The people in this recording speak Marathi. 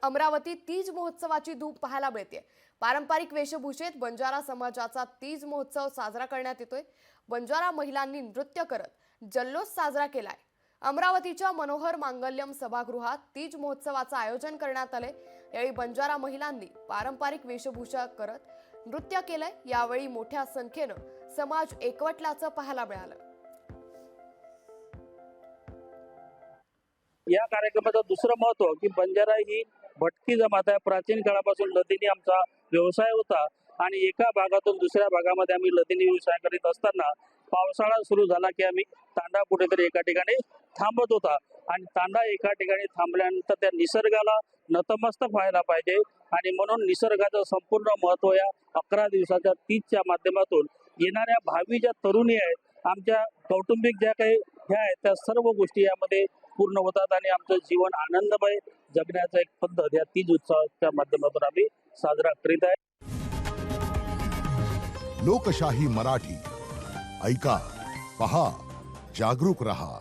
अमरावती तीज महोत्सवाची धूम पाहायला मिळते। पारंपरिक वेशभूषेत बंजारा समाजाचा तीज महोत्सव साजरा करण्यात येतोय। बंजारा महिलांनी नृत्य करत जल्लोष साजरा केलाय। अमरावतीच्या मनोहर मांगल्यम सभागृहात तीज महोत्सवाचं आयोजन करण्यात आले। यावेळी बंजारा महिलांनी पारंपरिक वेशभूषा करत नृत्य केलंय। यावेळी मोठ्या संख्येनं समाज एकवटल्याचं पाहायला मिळालं। या कार्यक्रमाचं दुसरं महत्व की बंजारा ही भटकी जमात आहे। प्राचीन काळापासून लदिनी आमचा व्यवसाय होता आणि एका भागातून दुसऱ्या भागामध्ये आम्ही लदिनी व्यवसाय करीत असताना पावसाळा सुरू झाला की आम्ही तांडा कुठेतरी एका ठिकाणी थांबत होता आणि तांडा एका ठिकाणी थांबल्यानंतर त्या निसर्गाला नतमस्तक व्हायला पाहिजे आणि म्हणून निसर्गाचं संपूर्ण महत्व या 11 दिवसाच्या तीजच्या माध्यमातून येणाऱ्या भावी ज्या तरुणी आहेत, आमच्या कौटुंबिक ज्या काही ह्या आहेत, त्या सर्व गोष्टी यामध्ये पूर्ण होतात आणि आमचं जीवन आनंदमय जगण्याचा एक पद्धत या तीज उत्सवाच्या माध्यमातून आम्ही साजरा करीत आहे। लोकशाही मराठी ऐका, पहा, जागरूक रहा।